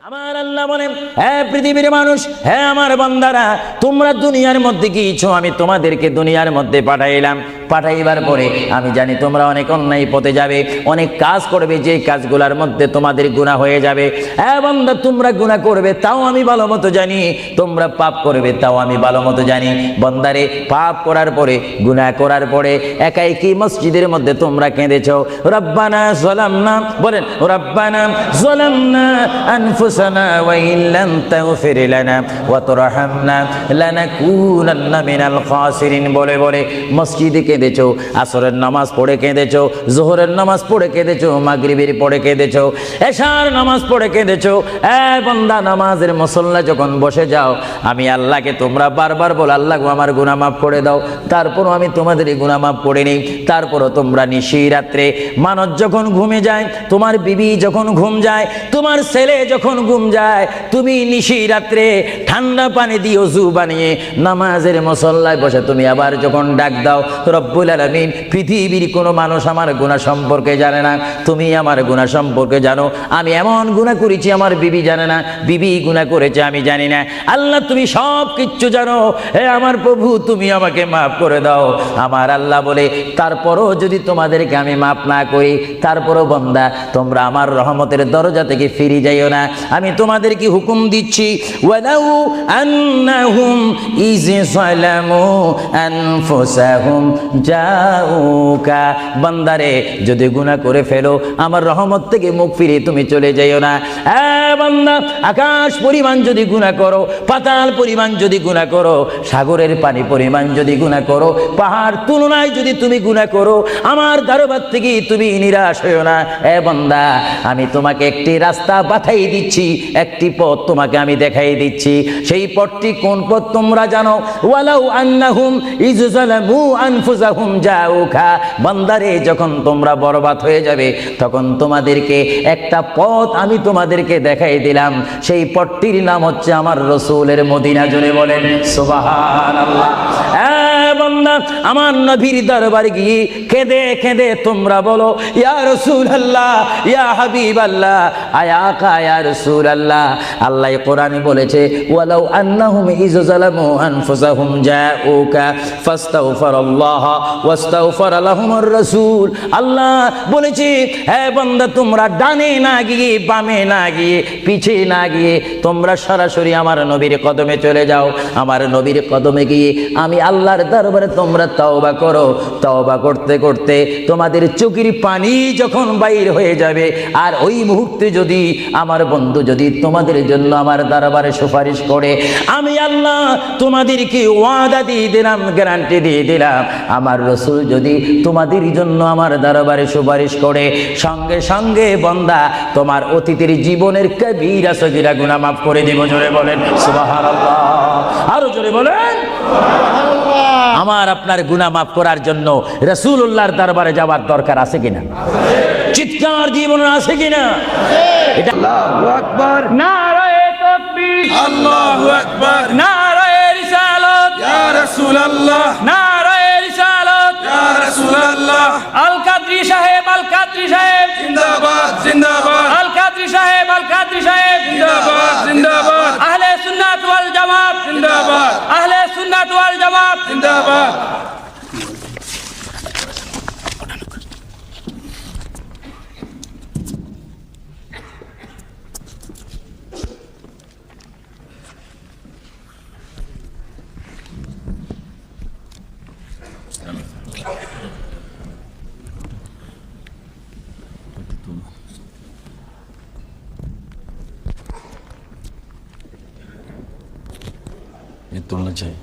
আমার আল্লাহ বলেন, হে পৃথিবীর মানুষ, হে আমার বান্দারা, তোমরা দুনিয়ার মধ্যে গিয়েছো, আমি তোমাদেরকে দুনিয়ার মধ্যে পাঠাইলাম। পাঠাইবার পরে আমি জানি তোমরা অনেক অন্যায় পথে যাবে, অনেক কাজ করবে, যে কাজগুলোর মধ্যে তোমাদের গুনাহ হয়ে যাবে। হ্যাঁ বান্দা, তোমরা গুনাহ করবে তাও আমি ভালো মতো জানি, তোমরা পাপ করবে তাও আমি ভালো মতো জানি। বান্দারে, পাপ করার পরে, গুনাহ করার পরে একাই কি মসজিদের মধ্যে তোমরা কেঁদেছো, রব্বানা যালামনা, বলেন রব্বানা যালামনা আনফুসানা ওয়া ইল্লাম তাগফির লানা ওয়া তুরহামনা লানাকুনান্না মিনাল খাসিরিন বলে বলে মসজিদে কেঁদেছো, আসরের নামাজ পড়ে কেঁদেছো, যোহরের নামাজ পড়ে কেঁদেছো, মাগরিবের পড়ে কেঁদেছো, এশার নামাজ পড়ে কেঁদেছো। এ বান্দা, নামাজের মুসল্লা যখন বসে যাও, আমি আল্লাহকে তোমরা বারবার বল, আল্লাহ আমার গুনাহ মাফ করে দাও। তারপরও আমি তোমাদের এই গুনাহ মাফ করে নিই। তারপরও তোমরা নিশি রাত্রে, মানুষ যখন ঘুমে যায়, তোমার বিবি যখন ঘুম যায়, তোমার ছেলে যখন ঘুম যায়, তুমি নিশি রাত্রে ঠান্ডা পানি দিয়ে ওযু বানিয়ে নামাজের মুসল্লায় বসে তুমি আবার যখন ডাক দাও, রব্বুল আলামিন, পৃথিবীর কোনো মানুষ আমার গুনাহ সম্পর্কে জানে না, তুমি আমার গুনাহ সম্পর্কে জানো। আমি এমন গুনাহ করেছি আমার বিবি জানে না, বিবি গুনাহ করেছে আমি জানি না। আল্লাহ, তুমি সব কিচ্ছু জানো। হে আমার প্রভু, তুমি আমাকে মাফ করে দাও। আমার আল্লাহ বলে, তারপরও যদি তোমাদেরকে আমি মাফ না করি, তারপরও বান্দা, তোমরা আমার রহমতের দরজা থেকে ফিরে যাইও না। আমি তোমাদেরকে হুকুম দিচ্ছি, ওয়ালাউ আন্নাহুম ইয যালামু আনফুসাহুম জাউকা, বান্দারে, যদি গুনাহ করে ফেলো, আমার রহমত থেকে মুখ ফিরে তুমি চলে যাইও না। বান্দা, আকাশ পরিমাণ যদি গুনাহ করো, পাতাল পরিমাণ যদি গুনাহ করো, সাগরের পানি পরিমাণ যদি গুনাহ করো, পাহাড় তুলনায় যদি তুমি গুনাহ করো, আমার দরবার থেকে তুমি নিরাশ হইও না। বান্দা, আমি তোমাকে একটি রাস্তা বাতাই দিচ্ছি, একটি পথ তোমাকে আমি দেখাই দিচ্ছি। সেই পথটি কোন পথ তোমরা জানো? ওয়ালাউ আন্নাহুম ইয যালামু আনফুসাহুম জাউকা, বান্দারে, যখন তোমরা বরবাদ হয়ে যাবে, তখন তোমাদেরকে একটা পথ আমি তোমাদেরকে দেখাই দিলাম। সেই পথটির নাম হচ্ছে আমার রাসূলের মদিনা। জোরে বলেন সুবহানাল্লাহ। বান্দা, আমার নবীর দরবারে গিয়ে কেঁদে কেঁদে তোমরা বলো, ইয়া রাসূলুল্লাহ, ইয়া হাবিবাল্লাহ, আয়াকা ইয়া রাসূলুল্লাহ। আল্লাহ কোরআনে বলেছে, ওয়ালাউ আন্নাহুম ইয যালামু আনফুসাহুম জাউকা ফাস্তাগফিরুল্লাহ ওয়াস্তাগফার লাহুমুর রাসূল। আল্লাহ বলেছে, হে বান্দা, তোমরা ডানে না গিয়ে, বামে না গিয়ে, পিছে না গিয়ে, তোমরা সরাসরি আমার নবীর কদমে চলে যাও। আমার নবীর কদমে গিয়ে আমি আল্লাহর দরবারে তোমরা তওবা করো। তওবা করতে করতে তোমাদের চোখের পানি যখন বাইর হয়ে যাবে, আর ওই মুহূর্তে যদি আমার বন্ধু যদি তোমাদের জন্য আমার দরবারে সুপারিশ করে, আমি আল্লাহ তোমাদেরকে ওয়াদা দিয়ে দিলাম, গ্যারান্টি দিয়ে দিলাম, আমার রাসূল যদি তোমাদের জন্য আমার দরবারে সুপারিশ করে, সঙ্গে সঙ্গে বান্দা, তোমার অতীতের জীবনের কবিরা সগীরা গুনাহ মাফ করে দিব। জোরে বলেন সুবহানাল্লাহ। আরো জোরে বলেন সুবহানাল্লাহ। আমার আপনার গুনাহ মাফ করার জন্য রাসূলুল্লাহর দরবারে যাওয়ার দরকার আছে কিনা? চিৎকার জীবনে আছে কিনা? এটা আল্লাহু আকবার, নারায়ে তাকবীর, আল্লাহু আকবার, নারায়ে রিসালাত, ইয়া রাসূলুল্লাহ, নারায়ে রিসালাত, ইয়া রাসূলুল্লাহ, আল কাদরি সাহেব, আল কাদরি সাহেব জিন্দাবাদ জিন্দাবাদ, আল কাদরি সাহেব, আল কাদরি সাহেব জিন্দাবাদ জিন্দাবাদ, আহলে সুন্নাত ওয়াল জামাত জিন্দাবাদ, আহলে সুন্নাত ওয়াল জামাত জিন্দাবাদ। তুলনা চাই।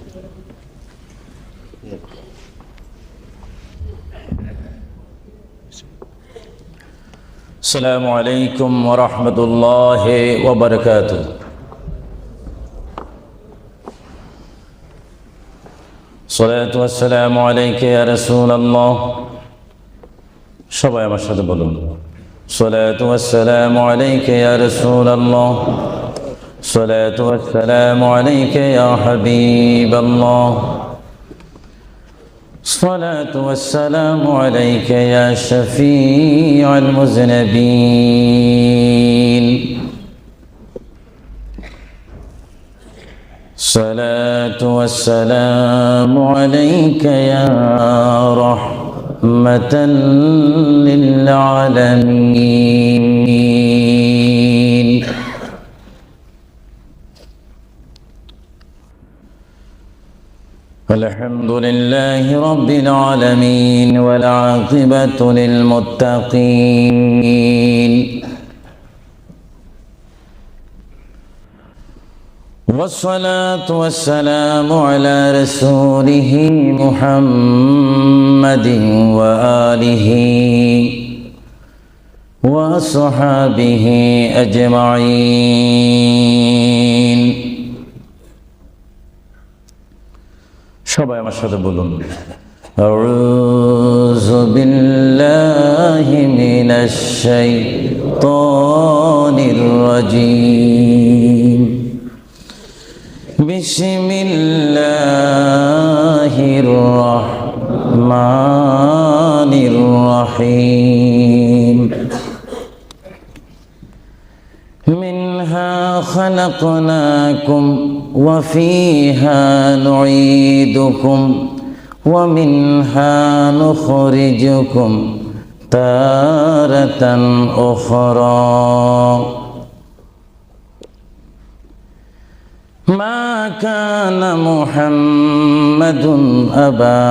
আসসালামু আলাইকুম ওয়া রাহমাতুল্লাহি ওয়া বারাকাতুহু। সালাতু ওয়াসসালামু আলাইকা ইয়া রাসূলুল্লাহ। সবাই আমার সাথে বলুন, সালাতু ওয়াসসালামু আলাইকা ইয়া রাসূলুল্লাহ, সালাতু ওয়াসসালামু আলাইকা ইয়া হাবিবাল্লাহ, الصلاة والسلام عليك يا شفيع المذنبين الصلاة والسلام عليك يا رحمة للعالمين الحمد لله رب العالمين والعاقبة للمتقين والصلاة والسلام على رسوله محمد وآله وصحابه أجمعين সবাই আমার সাথে বলুন আউযু বিল্লাহি মিনাশ শাইতানির রাজীম বিসমিল্লাহির রহমানির রহিম منها خلقناكم وفيها نعيدكم ومنها نخرجكم تارة أخرى ما كان محمد أبا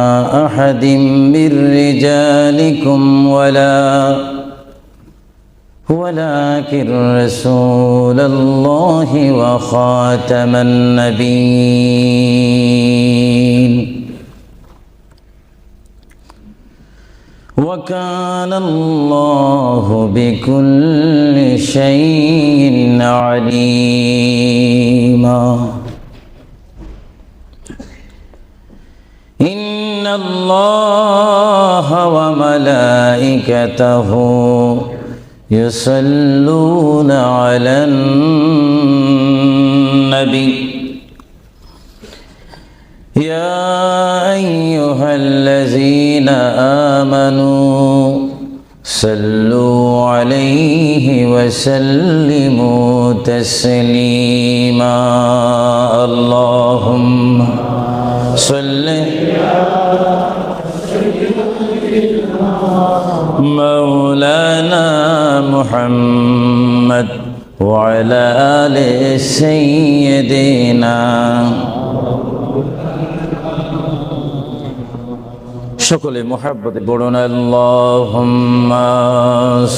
أحد من رجالكم ولكن رسول الله وخاتم النبيين وكان الله بكل شيء عليما إن الله وملائكته يصلون على النبي يا أيها الذين آمنوا صلوا عليه وسلموا تسليما اللهم صل مولانا محمد وعلى آل سيدنا সকলে মুহাব্বতে পড়ুন আল্লাহুম্মা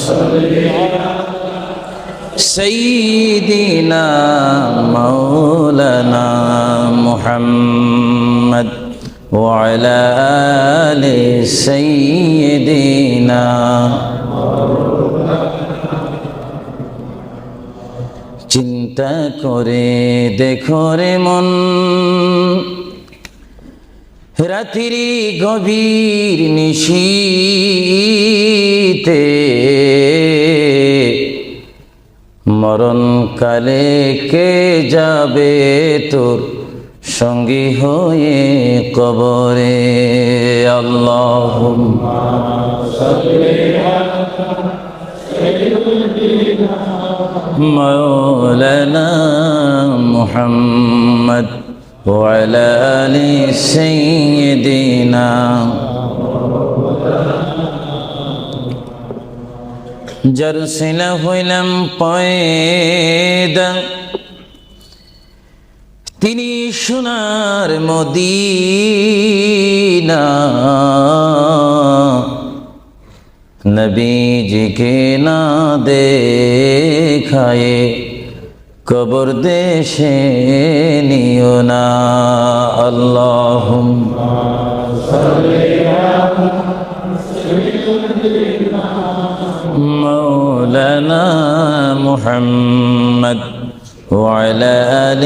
সাল্লি আলা সাইয়্যিদিনা মাওলানা মুহাম্মদ وعلى آل سيدنا চিন্তা করে দেখো রে মন রাত্রি গভীর নিশীতে মরণ কালে কে যাবে তোর সঙ্গী হয়ে কবরে আল্লাহুম্মা সাল্লি আলা সাইয়্যিদিনা মাওলানা মুহাম্মদ ওয়া আলা আলি সাইয়্যিদিনা জারসিলা হইলাম পয়দা তিনি সোনার মদিনা নবীজিকে না দেখায়ে কবর দেশে নিও না আল্লাহুম্মা সাল্লি আলা সাইয়্যিদিনা মাওলানা মুহাম্মদ وعلى آل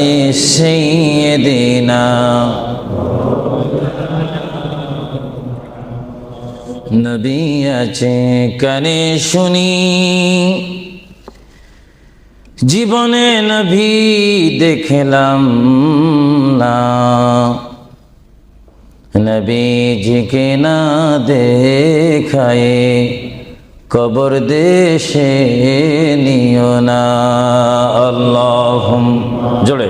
سيدنا নবী আছে কানে শুনি জীবনে নবী দেখলাম না নবীজিকে না দেখায়ে কবর দেশে নিও না আল্লাহুম্মা জোরে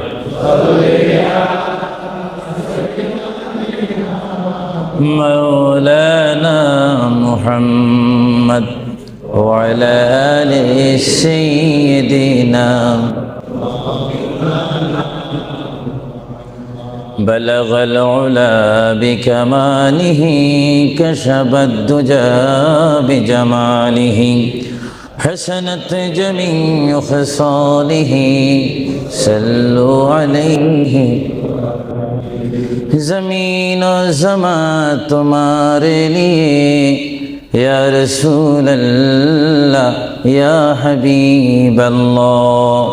مولانا محمد وعلى آل سيدنا بلغ العلا بكماله كشف الدجى بجماله حسنت جميع خصاله صلوا عليه زمین و زمان تمہارے لیے یا رسول اللہ یا حبیب اللہ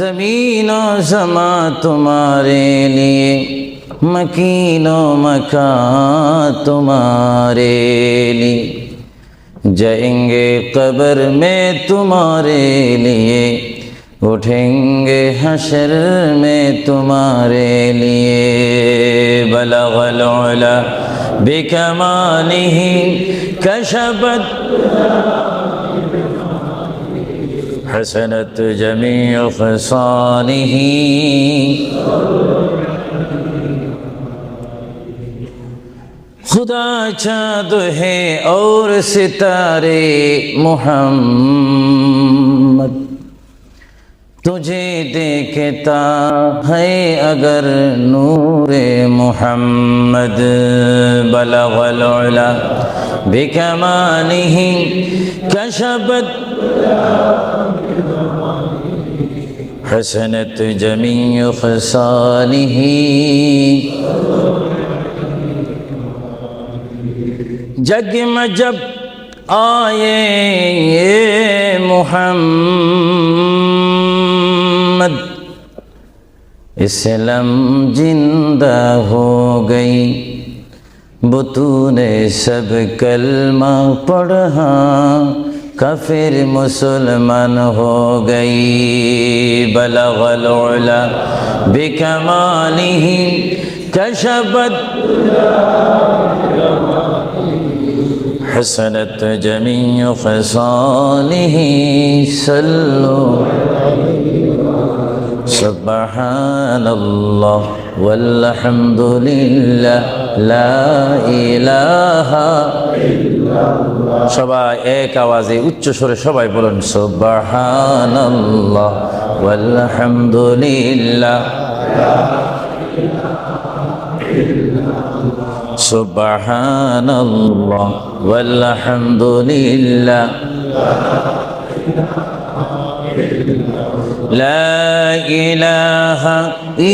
زمین و زمان تمہارے لیے مکین و مکان تمہارے لیے جائیں گے قبر میں تمہارے لیے اٹھیں گے حشر میں تمہارے لیے بلغ العلا بکمالہ کشفت حسنت جمیع خصالہ خدا چاند ہے اور ستارے محمد تجھے دیکھتا ہے اگر نور محمد بلغ العلا بکمالہ کشفت حسنت جمیع خصالہ جگ میں جب آئے محمد اسلام زندہ ہو گئی بتوں نے سب کلمہ پڑھا کافر مسلمان ہو گئی بلغ العلا بکمالہ کشفت حسنت جمیع خصالہ صلوا سبحان اللہ والحمد للہ لا الہ সবাই এক আওয়াজে উচ্চ স্বরে সবাই বলুন সুবহানাল্লাহ ওয়ালহামদুলিল্লাহ সুবহানাল্লাহ ওয়ালহামদুলিল্লাহ লা ইলাহা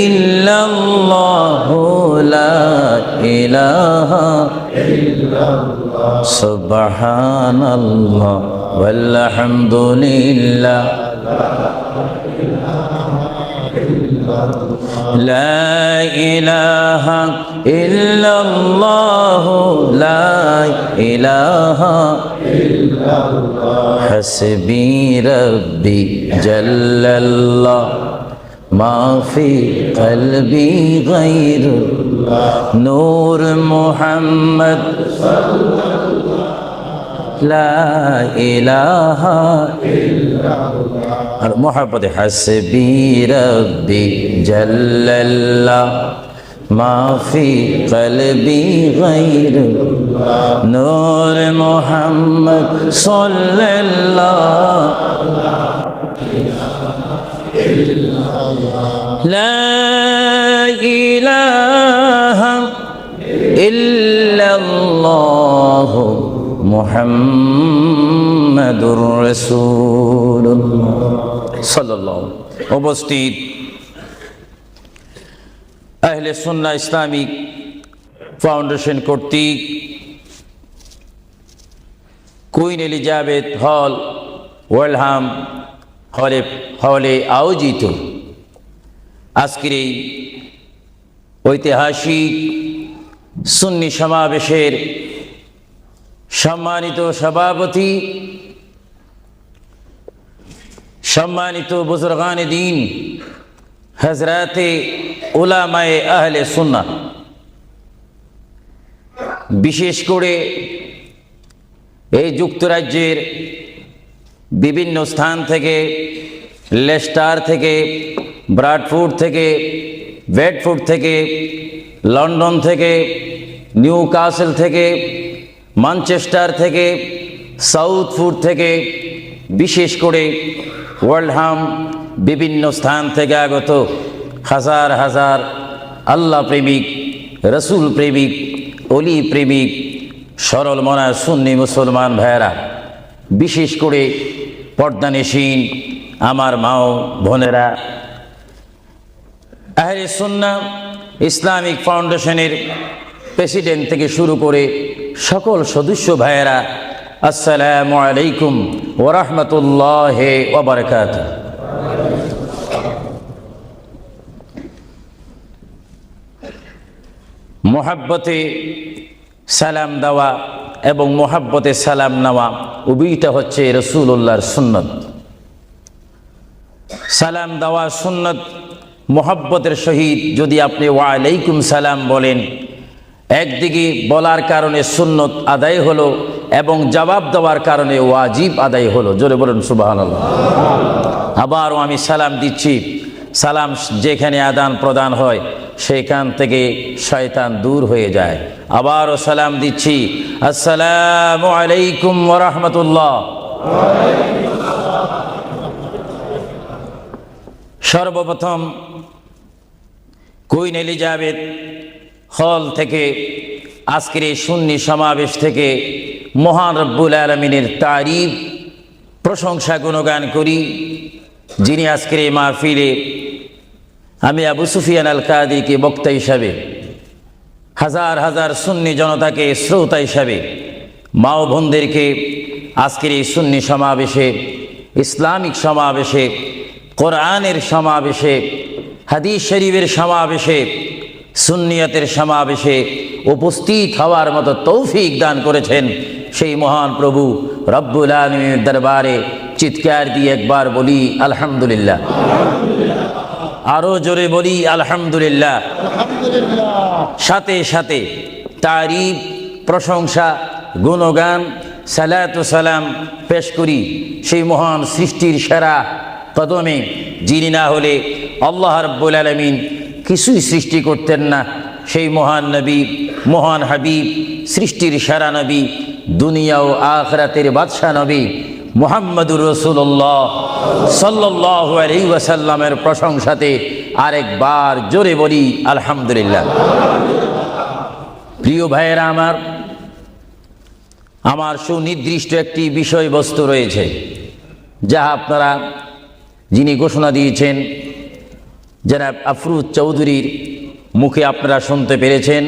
ইল্লাল্লাহ লা ইলাহা ইল্লাল্লাহ সুবহানাল্লাহ ওয়ালহামদুলিল্লাহ لا إله إلا الله لا إله إلا الله حسبي ربي جل الله ما في قلبي غير الله نور محمد لا إله إلا الله محبت حسبي ربي جل الله ما في قلبي غير الله نور محمد صلى الله لا إله إلا الله মুহাম্মাদুর রাসূলুল্লাহ সাল্লাল্লাহু উপস্থিত আহলে সুন্নাহ ইসলামিক ফাউন্ডেশন কর্তৃক কুইন এলিজাবেথ হল ওয়েলহাম হলে আয়োজিত আজকের এই ঐতিহাসিক সুন্নি সমাবেশের সম্মানিত সভাপতি, সম্মানিত বুজুর্গানে দ্বীন, হযরতে উলামায়ে আহলে সুন্নাহ, বিশেষ করে এই যুক্তরাজ্যের বিভিন্ন স্থান থেকে, লেস্টার থেকে, ব্রাডফোর্ড থেকে, বেডফোর্ড থেকে, লন্ডন থেকে, নিউ কাসেল থেকে, ম্যানচেস্টার থেকে, সাউথফুড থেকে, বিশেষ করে ওয়ার্ল্ডহাম, বিভিন্ন স্থান থেকে আগত হাজার হাজার আল্লাহ প্রেমিক, রসুল প্রেমিক, অলি প্রেমিক, সরল মনা সুন্নি মুসলমান ভাইয়েরা, বিশেষ করে পর্দানিসীন আমার মাও বোনেরা, আহলে সুন্নাহ ইসলামিক ফাউন্ডেশনের প্রেসিডেন্ট থেকে শুরু করে সকল সদস্য ভাইয়েরা, আসসালামু আলাইকুম ওয়া রাহমাতুল্লাহি ওয়া বারাকাতুহু। মোহাব্বতে সালাম দেওয়া এবং মোহাব্বতে সালাম নেওয়া উভয়টা হচ্ছে রাসূলুল্লাহর সুন্নত। সালাম দেওয়া সুন্নত, মোহাব্বতের সহিত যদি আপনি ওয়া আলাইকুম সালাম বলেন, একদিকে বলার কারণে সুন্নত আদায় হলো এবং জবাব দেওয়ার কারণে ওয়াজিব আদায় হলো। জোরে বলুন সুবহানাল্লাহ। আবারও আমি সালাম দিচ্ছি, সালাম যেখানে আদান প্রদান হয় সেখান থেকে শয়তান দূর হয়ে যায়। আবারও সালাম দিচ্ছি, আসসালামু আলাইকুম ওয়া রাহমাতুল্লাহ। সর্বপ্রথম কুইন এলিজাবেথ হল থেকে আজকের এই সুন্নি সমাবেশ থেকে মহান রব্বুল আলামিনের তারিফ, প্রশংসা, গুণগান করি, যিনি আজকের এই মাহফিলে আমি আবু সুফিয়ান আল কাদিকে বক্তা হিসাবে, হাজার হাজার সুন্নি জনতাকে শ্রোতা হিসাবে, মা ও বোনদেরকে আজকের এই সুন্নি সমাবেশে, ইসলামিক সমাবেশে, কোরআনের সমাবেশে, হাদিস শরীফের সমাবেশে, সুন্নিয়তের সমাবেশে উপস্থিত হওয়ার মতো তৌফিক দান করেছেন সেই মহান প্রভু রব্বুল আলামিনের দরবারে চিৎকার দিয়ে একবার বলি আলহামদুলিল্লাহ। আরো জোরে বলি আলহামদুলিল্লাহ। সাথে সাথে তারিফ, প্রশংসা, গুণগান, সালাতু সালাম পেশ করি সেই মহান সৃষ্টির সেরা কদমে, যিনি না হলে আল্লাহ রাব্বুল আলামিন কিছুই সৃষ্টি করতেন না, সেই মহান নবী, মহান হাবিব, সৃষ্টির সেরা নবী, দুনিয়া ও আখিরাতের বাদশা নবী মুহাম্মদুর রাসূলুল্লাহ সাল্লাল্লাহু আলাইহি ওয়াসাল্লামের প্রশংসাতে আরেকবার জোরে বলি আলহামদুলিল্লাহ। প্রিয় ভাইয়েরা আমার সুনির্দিষ্ট একটি বিষয়বস্তু রয়েছে, যা আপনারা, যিনি ঘোষণা দিয়েছেন জনাব আফরুজ চৌধুরীর মুখে আপনারা শুনতে পেরেছেন।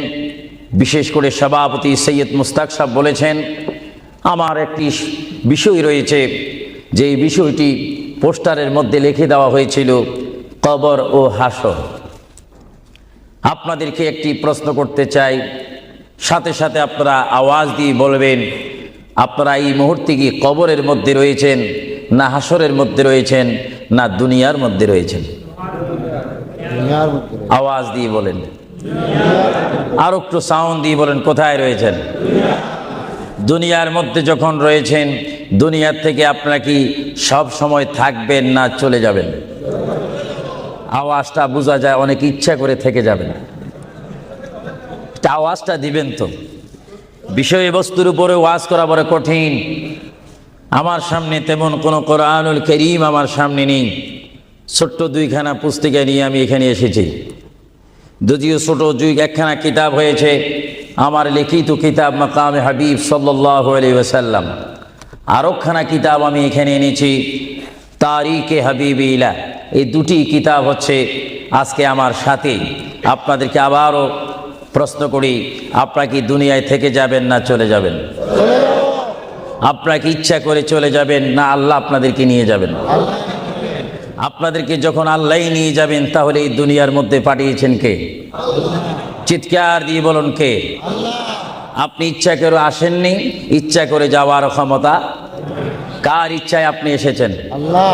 বিশেষ করে সভাপতি সৈয়দ মুস্তাক সাহেব বলেছেন, আমার একটি বিষয় রয়েছে, যেই বিষয়টি পোস্টারের মধ্যে লিখে দেওয়া হয়েছিল, কবর ও হাসর। আপনাদেরকে একটি প্রশ্ন করতে চাই, সাথে সাথে আপনারা আওয়াজ দিয়ে বলবেন, আপনারা এই মুহূর্তে কি কবরের মধ্যে রয়েছেন, না হাসরের মধ্যে রয়েছেন, না দুনিয়ার মধ্যে রয়েছেন? আওয়াজ দিয়ে বলেন, আর একটু সাউন্ড দিয়ে বলেন, কোথায় রয়েছেন? দুনিয়ার মধ্যে যখন রয়েছেন, দুনিয়ার থেকে আপনারা কি সব সময় থাকবেন না চলে যাবেন? আওয়াজটা বোঝা যায়, অনেক ইচ্ছা করে থেকে যাবেন। আওয়াজটা দিবেন তো। বিষয়বস্তুর উপরে ওয়াজ করা বড় কঠিন। আমার সামনে তেমন কোনো কোরআনুল কারীম আমার সামনে নেই। ছোট্ট দুইখানা পুস্তিকা নিয়ে আমি এখানে এসেছি। যদিও ছোট একখানা কিতাব হয়েছে, আমার লিখিত কিতাব মাকামে হাবিব সাল্লাল্লাহু আলাইহি ওয়াসাল্লাম। আরেকখানা কিতাব আমি এখানে এনেছি, তারিকে হাবিবিল্লাহ। এই দুটি কিতাব হচ্ছে আজকে আমার সাথে। আপনাদেরকে আবারও প্রশ্ন করি, আপনারা কি দুনিয়ায় থেকে যাবেন না চলে যাবেন? আপনারা কি ইচ্ছা করে চলে যাবেন, না আল্লাহ আপনাদেরকে নিয়ে যাবেন? আপনাদেরকে যখন আল্লাহ নিয়ে যাবেন, তাহলে এই দুনিয়ার মধ্যে পাঠিয়েছেন কে? চিৎকার দিয়ে বলুন, কে? আপনি ইচ্ছা করে আসেননি, ইচ্ছা করে যাওয়ার ক্ষমতা কার ইচ্ছায় আপনি এসেছেন? আল্লাহ।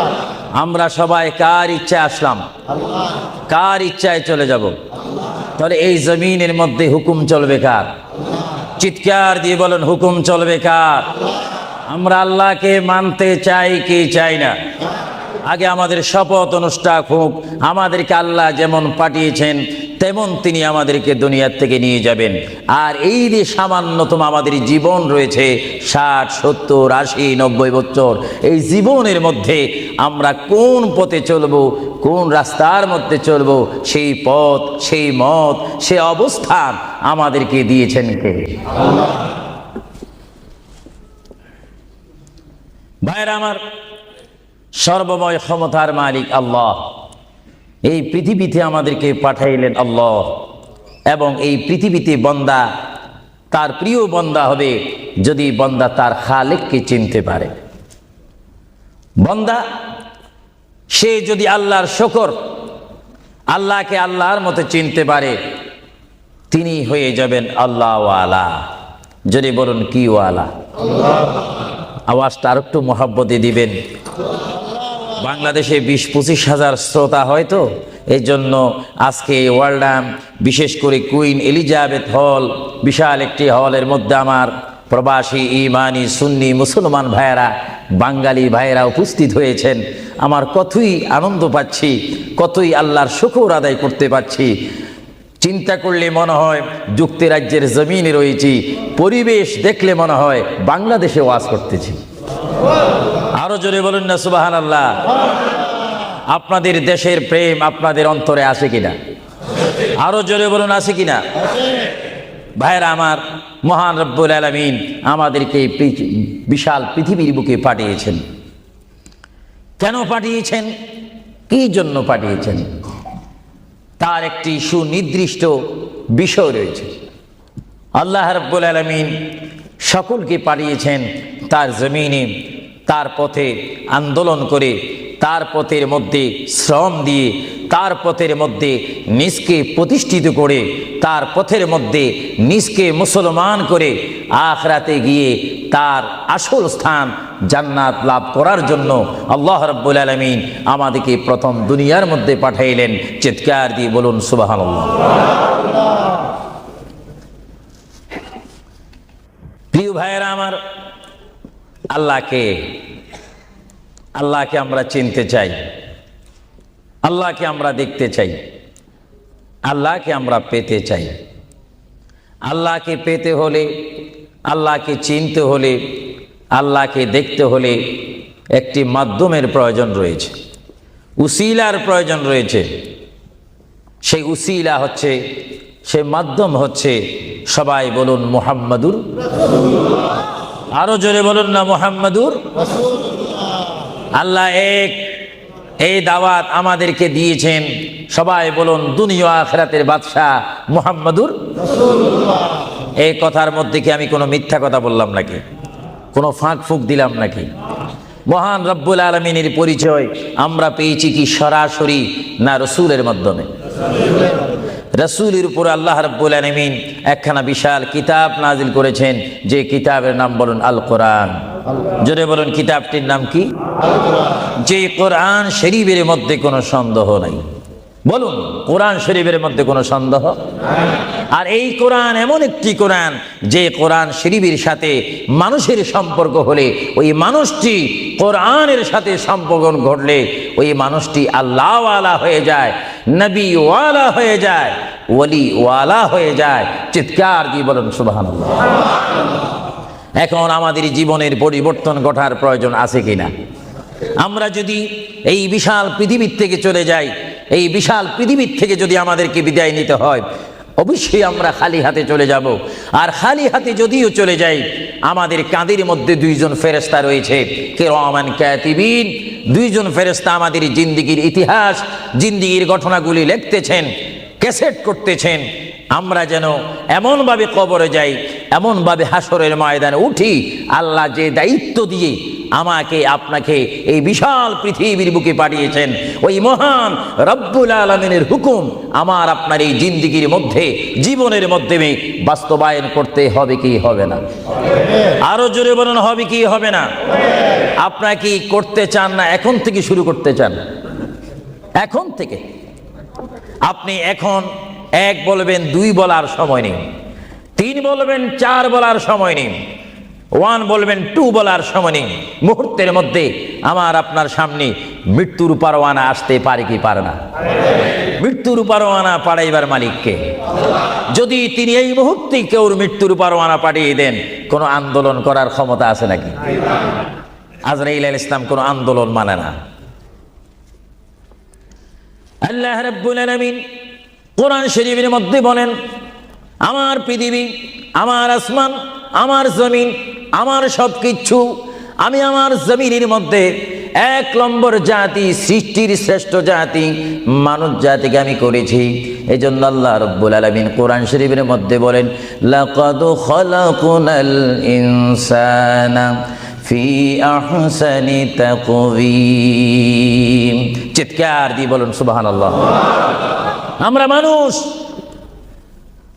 আমরা সবাই কার ইচ্ছায় আসলাম? কার ইচ্ছায় চলে যাব? তাহলে এই জমিনের মধ্যে হুকুম চলবে কার? চিৎকার দিয়ে বলেন, হুকুম চলবে কার? আমরা আল্লাহকে মানতে চাই কি চাই না? আগে আমাদের শপথ অনুষ্ঠান হোক, আমাদেরকে আল্লাহ যেমন পাঠিয়েছেন তেমন তিনি আমাদেরকে দুনিয়ার থেকে নিয়ে যাবেন। আর এই যে সামান্যতম আমাদের জীবন রয়েছে 60, 70, 80, 90 বছর, এই জীবনের মধ্যে আমরা কোন পথে চলব, কোন রাস্তার মধ্যে চলব, সেই পথ, সেই মত, সেই অবস্থান আমাদেরকে দিয়েছেন কে? ভাইরা আমার, সর্বময় ক্ষমতার মালিক আল্লাহ এই পৃথিবীতে আমাদেরকে পাঠাইলেন আল্লাহ, এবং এই পৃথিবীতে বান্দা তার প্রিয় বান্দা হবে যদি বান্দা তার খালেককে চিনতে পারে। বান্দা সে যদি আল্লাহর শুকর, আল্লাহকে আল্লাহর মতো চিনতে পারে, তিনি হয়ে যাবেন আল্লাহ ওয়ালা। যদি বলুন কি ওয়ালা? আওয়াজটা আর একটু মহাব্বতে দিবেন। বাংলাদেশে 20-25 হাজার শ্রোতা হয়তো, এই জন্য আজকে ওয়ার্ল্ডাম, বিশেষ করে কুইন এলিজাবেথ হল, বিশাল একটি হলের মধ্যে আমার প্রবাসী ইমানি সুন্নি মুসলমান ভাইয়েরা, বাঙালি ভাইয়েরা উপস্থিত হয়েছেন। আমার কতই আনন্দ পাচ্ছি, কতই আল্লাহর শুকর আদায় করতে পারছি। চিন্তা করলে মনে হয় যুক্তরাজ্যের জমিনে রয়েছি, পরিবেশ দেখলে মনে হয় বাংলাদেশে ওয়াজ করতেছি। আরো জোরে বলুন না সুবহানাল্লাহ। আপনাদের দেশের প্রেম আপনাদের অন্তরে আছে কিনা? আরো জোরে বলুন আছে কিনা? ভাইরা আমার, মহান রব্বুল আলামিন আমাদেরকে বিশাল পৃথিবীর বুকে পাঠিয়েছেন। কেন পাঠিয়েছেন? কি জন্য পাঠিয়েছেন? তার একটি সুনির্দিষ্ট বিষয় রয়েছে। আল্লাহ রাব্বুল আলামিন সকলকে পাঠিয়েছেন তার জমিনে, তার পথে আন্দোলন করে, তার পথের মধ্যে শ্রম দিয়ে, তার পথের মধ্যে নিজকে প্রতিষ্ঠিত করে, তার পথের মধ্যে নিজকে মুসলমান করে আখিরাতে গিয়ে তার আসল স্থান জান্নাত লাভ করার জন্য আল্লাহ রাব্বুল আলামিন আমাদেরকে প্রথম দুনিয়ার মধ্যে পাঠাইলেন। চিৎকার দিয়ে বলুন সুবহানাল্লাহ। প্রিয় ভাইয়েরা আমার, আল্লাহকে আমরা চিনতে চাই, আল্লাহকে আমরা দেখতে চাই, আল্লাহকে আমরা পেতে চাই। আল্লাহকে পেতে হলে, আল্লাহকে চিনতে হলে, আল্লাহকে দেখতে হলে একটি মাধ্যমের প্রয়োজন রয়েছে, উসিলার প্রয়োজন রয়েছে। সেই উসিলা হচ্ছে, সেই মাধ্যম হচ্ছে, সবাই বলুন মুহাম্মাদুর। আরো জোরে বলুন না মুহাম্মাদুর। আল্লাহ এক, এই দাওয়াত আমাদেরকে দিয়েছেন। সবাই বলুন দুনিয়া আখিরাতের বাদশাহ মুহাম্মাদুর। এই কথার মধ্যে কি আমি কোনো মিথ্যা কথা বললাম নাকি? কোনো ফাঁক ফুক দিলাম নাকি? মহান রব্বুল আলামিনের পরিচয় আমরা পেয়েছি কি সরাসরি, না রসুলের মাধ্যমে? রসুলের উপর আল্লাহ রাব্বুল আলামিন একখানা বিশাল কিতাব নাজিল করেছেন, যে কিতাবের নাম বলুন আল কোরআন। জোরে বলুন কিতাবটির নাম কি? যে কোরআন শরীফের মধ্যে কোনো সন্দেহ নাই। বলুন কোরআন শরীফের মধ্যে কোনো সন্দেহ? আর এই কোরআন এমন একটি কোরআন, যে কোরআন শরীফের সাথে মানুষের সম্পর্ক হলে, ওই মানুষটি কোরআনের সাথে সম্পর্ক ঘটলে ওই মানুষটি আল্লাহ ওয়ালা হয়ে যায়, নবী ওয়ালা হয়ে যায়, ওলি ওয়ালা হয়ে যায়। চিৎকার দিয়ে বলুন সুবহানাল্লাহ। এখন আমাদের জীবনের পরিবর্তন ঘটার প্রয়োজন আছে কিনা? আমরা যদি এই বিশাল পৃথিবীর থেকে চলে যাই, এই বিশাল পৃথিবীর থেকে যদি আমাদেরকে বিদায় নিতে হয়, অবশ্যই আমরা খালি হাতে চলে যাব। আর খালি হাতে যদিও চলে যাই, আমাদের কাঁধের মধ্যে দুইজন ফেরেশতা রয়েছে, কিরামান কাতিবিন। দুইজন ফেরেশতা আমাদের জিন্দেগির ইতিহাস, জিন্দেগির ঘটনাগুলি লিখতেছেন, ক্যাসেট করতেছেন। আমরা যেন এমনভাবে কবরে যাই, এমনভাবে হাসরের ময়দানে উঠি, আল্লাহ যে দায়িত্ব দিয়ে আমাকে আপনাকে এই বিশাল পৃথিবীর বুকে পাঠিয়েছেন, ওই মহান রব্বুল আলামিনের হুকুম আমার আপনার এই জিন্দেগির মধ্যে, জীবনের মধ্যে বাস্তবায়ন করতে হবে কি হবে না? আরো জোরে বলুন হবে কি হবে না? আপনারা কি করতে চান, না এখন থেকে শুরু করতে চান? এখন থেকে আপনি এখন 1 বলবেন, 2 বলার সময় নেই, 3 বলবেন, 4 বলার সময় নেই, 1 বলবেন, 2 বলার সময় নেই। মুহূর্তের মধ্যে আমার আপনার সামনে মৃত্যুর পরোয়ানা আসতে পারে কি পারে না? মৃত্যুর পরোয়ানা পাঠাইবার মালিককে। যদি তিনি এই মুহূর্তে কেউ মৃত্যুর পরোয়ানা পাঠিয়ে দেন, কোনো আন্দোলন করার ক্ষমতা আছে নাকি? আজরাইল আলাইহিস সালাম কোনো আন্দোলন মানে না। আল্লাহ রাব্বুল আলামিন কোরআন শরীফের মধ্যে বলেন, আমার পৃথিবী, আমার আসমান, আমার জমিন, আমার সবকিছু, আমি আমার জমিনের মধ্যে এক নম্বর জাতি, সৃষ্টির শ্রেষ্ঠ জাতি মানব জাতিকে আমি করেছি। এই জন্য আল্লাহ রাব্বুল আলামিন কোরআন শরীফের মধ্যে বলেন, লাকাদ খালাকুনাল ইনসানা ফি আহসানি তাকওয়িম। চিৎকার দিয়ে বলুন সুবহানাল্লাহ। আমরা মানুষ,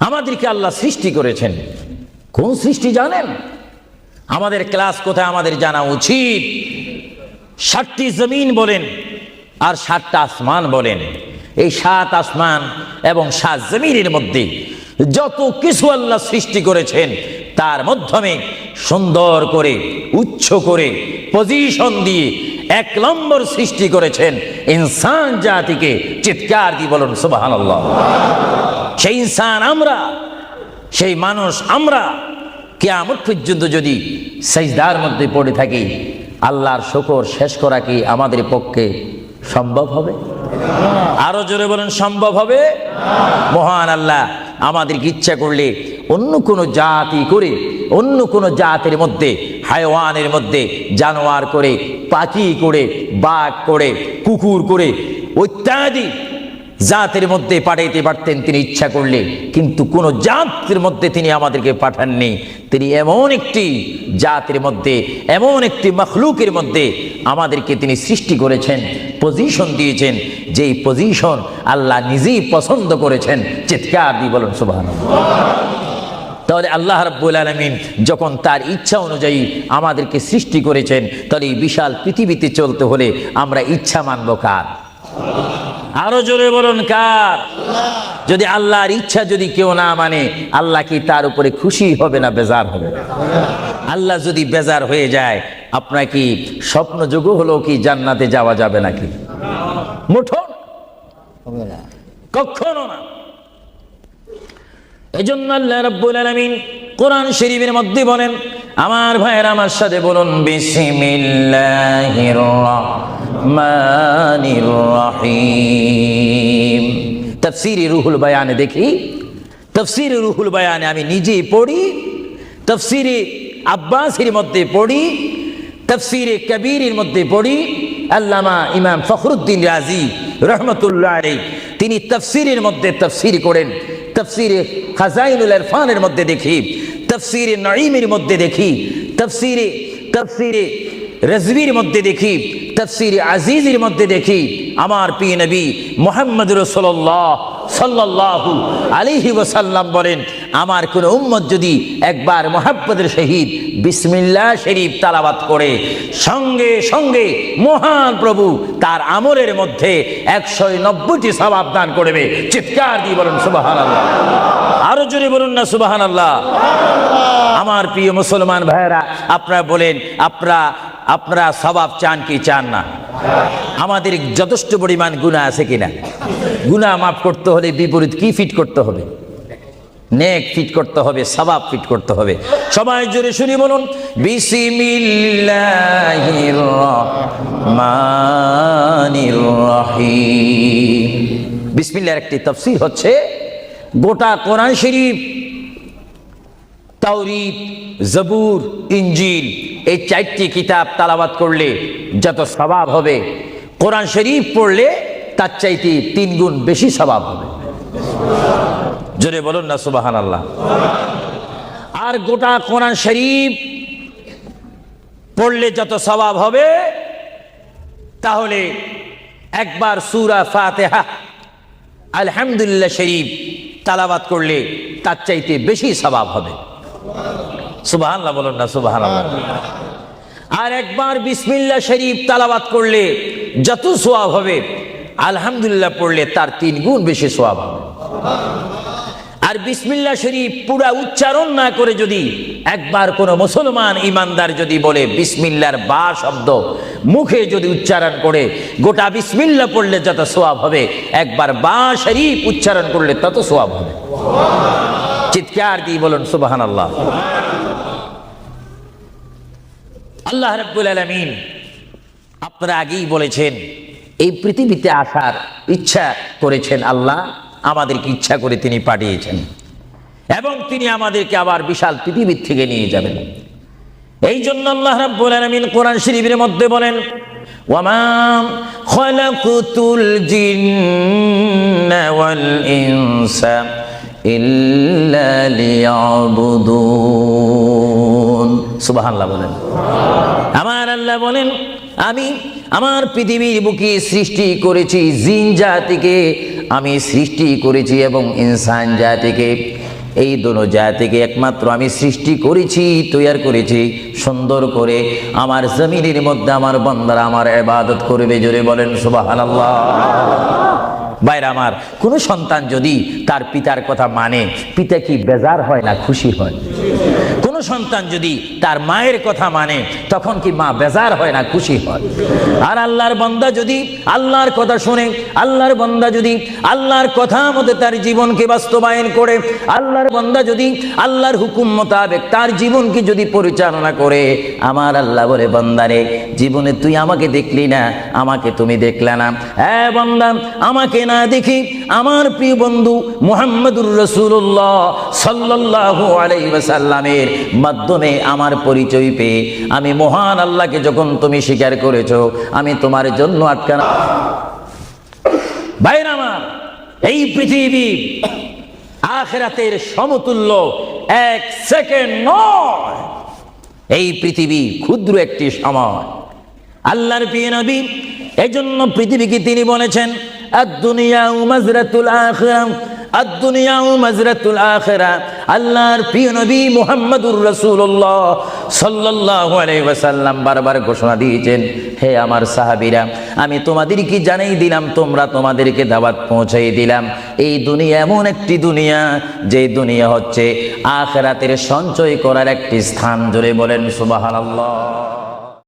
আমাদেরকে আল্লাহ সৃষ্টি করেছেন। কোন সৃষ্টি জানেন? আমাদের ক্লাস কোথায় আমাদের জানা উচিত। 7টি জমিন বলেন আর 7টা আসমান বলেন। এই 7 আসমান এবং 7 জমিনের মধ্যে যত কিছু আল্লাহ সৃষ্টি করেছেন, তার মাধ্যমে সুন্দর করে, উচ্চ করে, পজিশন দিয়ে 1 নম্বর সৃষ্টি করেছেন ইনসান জাতিকে। চিৎকার দিয়ে বলুন সুবহানাল্লাহ। সেই ইনসান আমরা, সেই মানুষ আমরা, কিয়ামত পর্যন্ত যদি সিজদার মধ্যে পড়ে থাকি, আল্লাহর শুকর শেষ করা কি আমাদের পক্ষে সম্ভব হবে? আরো জোরে বলেন, সম্ভব হবে? মহান আল্লাহ আমাদেরকে ইচ্ছা করলে অন্য কোনো জাতি করে, অন্য কোনো জাতির মধ্যে, হায়ওয়ানের মধ্যে জানোয়ার করে, পাখি করে, বাঘ করে, কুকুর করে, ইত্যাদি জাতের মধ্যে পাঠাইতে পারতেন তিনি ইচ্ছা করলে, কিন্তু কোন জাতের মধ্যে তিনি আমাদেরকে পাঠাননি। তিনি এমন একটি জাতের মধ্যে, এমন একটি মখলুকের মধ্যে আমাদেরকে তিনি সৃষ্টি করেছেন, পজিশন দিয়েছেন, যেই পজিশন আল্লাহ নিজেই পছন্দ করেছেন। চিৎকার দিয়ে বলুন সুবহানাল্লাহ। তাহলে আল্লাহ রাব্বুল আলামিন যখন তার ইচ্ছা অনুযায়ী আমাদেরকে সৃষ্টি করেছেন, তাহলে এই বিশাল পৃথিবীতে চলতে হলে আমরা ইচ্ছা মানব কার? আরো জোরে বলুন কার? যদি আল্লাহর ইচ্ছা যদি কেউ না মানে, আল্লাহ কি তার উপরে খুশি হবে না বেজার হবে? আল্লাহ যদি বেজার হয়ে যায়, আপনার কি স্বপ্ন যোগ হলো কি জান্নাতে যাওয়া যাবে নাকি? মুঠো কখনো না। এজন্য আল্লাহ রাব্বুল আলামিন কোরআন শরীফের মধ্যে বলেন, আমার ভাইয়েরা আমার সাথে বলুন, বিসমিল্লাহির রাহমানির রহিম। তাফসীরে রুহুল বায়ানে দেখি, তাফসীরে রুহুল বায়ানে আমি নিজেই পড়ি, তাফসীরে আব্বাসীর মধ্যে পড়ি, তাফসীরে কবীরের মধ্যে পড়ি। আল্লামা ইমাম ফখরুদ্দিন রাজি রহমতুল্লাহ আলাইহি তিনি তাফসীরের মধ্যে তাফসীর করেন। তাফসীরে খাজাইনুল ইরফানের মধ্যে দেখি, তাফসীরে নাঈমের মধ্যে দেখি, তাফসীরে রাজভীর মধ্যে দেখি, তাফসীরে আজিজের মধ্যে দেখি। আমার প্রিয় নবী মুহাম্মদ রাসূলুল্লাহ সাল্লাল্লাহু আলাইহি ওয়াসাল্লাম বলেন, আমার কোন উম্মত যদি একবার মুহাব্বতের সহিত বিসমিল্লাহ শরীফ তেলাওয়াত করে, সঙ্গে সঙ্গে মহান প্রভু তার আমলের মধ্যে 190টি সওয়াব দান করবে। চিৎকার দিয়ে বলুন সুবহানাল্লাহ। আরো জোরে বলুন না সুবহানাল্লাহ। আমার প্রিয় মুসলমান ভাইরা, আপনারা বলেন, আপনারা সওয়াব চান কি চান না? আমাদের যথেষ্ট পরিমাণ গুনাহ আছে কিনা? গুনাহ মাফ করতে হলে বিপরীত কি ফিট করতে হবে? নেক ফিট করতে হবে, সওয়াব ফিট করতে হবে। সবাই জোরে শুনি বলুন, বিসমিল্লাহির রহমানির রহিম। বিসমিল্লাহর একটি তাফসীর হচ্ছে, গোটা কোরআন শরীফ, তাওরীত, জবুর, ইনজিল, এই 4টি কিতাব তেলাওয়াত করলে যত সওয়াব হবে, কোরআন শরীফ পড়লে তার চাইতে 3 গুণ বেশি সওয়াব হবে। জোরে বলুন না সুবহানাল্লাহ। আর গোটা কোরআন শরীফ পড়লে যত সওয়াব হবে, তাহলে একবার সূরা ফাতিহা, আলহামদুলিল্লাহ শরীফ তেলাওয়াত করলে তার চাইতে বেশি সওয়াব হবে। সুবহানাল্লাহ বলুন না সুবহানাল্লাহ। আর একবার বিসমিল্লাহ শরীফ তেলাওয়াত করলে যত সওয়াব হবে, আলহামদুলিল্লাহ পড়লে তার 3 গুণ বেশি সওয়াব হবে। আর বিসমিল্লাহ শরীফ পুরা উচ্চারণ না করে যদি একবার কোনো মুসলমান ইমানদার যদি বলে বিসমিল্লাহর বা শব্দ মুখে যদি উচ্চারণ করে, গোটা বিসমিল্লাহ পড়লে যত সওয়াব হবে, একবার বা শরীফ উচ্চারণ করলে তত সওয়াব হবে। চিৎকার দিয়ে বলুন সুবহানাল্লাহ। আল্লাহ রাব্বুল আলামিন আপনারা আগেই বলেছেন এই পৃথিবীতে আসার ইচ্ছা করেছেন আল্লাহ, আমাদেরকে ইচ্ছা করে তিনি পাঠিয়েছেন এবং তিনি আমাদেরকে আবার বিশাল পৃথিবীর থেকে নিয়ে যাবেন। এই জন্য আল্লাহ রাব্বুল আলামিন কোরআন শরীফের মধ্যে বলেন, ওয়ামা খালাকুতুল জিন্না ওয়াল ইনসা ইল্লা লিয়াবুদুন। সুবহানাল্লাহ বলেন। আমার আল্লাহ বলেন, আমি আমার পৃথিবীর বুকে সৃষ্টি করেছি জিন জাতিকে, আমি সৃষ্টি করেছি এবং ইনসান জাতিকে। এই দুটো জাতিকে একমাত্র আমি সৃষ্টি করেছি, তৈরি করেছি সুন্দর করে আমার জমিনের মধ্যে আমার বান্দারা আমার ইবাদত করবে। জোরে বলেন সুবহানাল্লাহ। ভাইরা আমার, কোনো সন্তান যদি তার পিতার কথা মানে, পিতা কি বেজার হয় না খুশি হয়? কোনো সন্তান যদি তার মায়ের কথা মানে, তখন কি মা বেজার হয় না খুশি হয়? আর আল্লাহর বান্দা যদি আল্লাহর কথা শুনে, আল্লাহর বান্দা যদি আল্লাহর কথা মতো তার জীবনকে বাস্তবায়ন করে, আল্লাহর বান্দা যদি আল্লাহর হুকুম মোতাবেক তার জীবনকে যদি পরিচালনা করে, আমার আল্লাহ বলে, বান্দারে জীবনে তুই আমাকে দেখলি না, আমাকে তুমি দেখলে না। হ্যাঁ বান্দা, আমাকে না দেখি আমার প্রিয় বন্ধু মুহাম্মদুর রাসূলুল্লাহ সাল্লাল্লাহু আলাইহি ওয়াসাল্লামের মাধ্যমে আমার পরিচয় পেয়ে আমি মহান আল্লাহকে যখন তুমি স্বীকার করেছো, আমি তোমার জন্য আটকানা। ভাইরা আমার, এই পৃথিবী আখিরাতের সমতুল্য এক সেকেন্ড নয়। এই পৃথিবী ক্ষুদ্র একটি সময়। আল্লাহর প্রিয় নবী এজন্য পৃথিবীকে তিনি বলেছেন, আদ-দুনিয়া মাজরাতুল আখিরা, আদ-দুনিয়া মাজরাতুল আখিরা। আল্লাহর প্রিয় নবী মুহাম্মদুর রাসূলুল্লাহ সাল্লাল্লাহু আলাইহি ওয়াসাল্লাম বারবার ঘোষণা দিয়েছেন, হে আমার সাহাবীরা, আমি তোমাদেরকে জানাই দিলাম, তোমরা তোমাদেরকে দাওয়াত পৌঁছাই দিলাম, এই দুনিয়া এমন একটি দুনিয়া, যে দুনিয়া হচ্ছে আখিরাতের সঞ্চয় করার একটি স্থান। জোরে বলেন সুবহানাল্লাহ।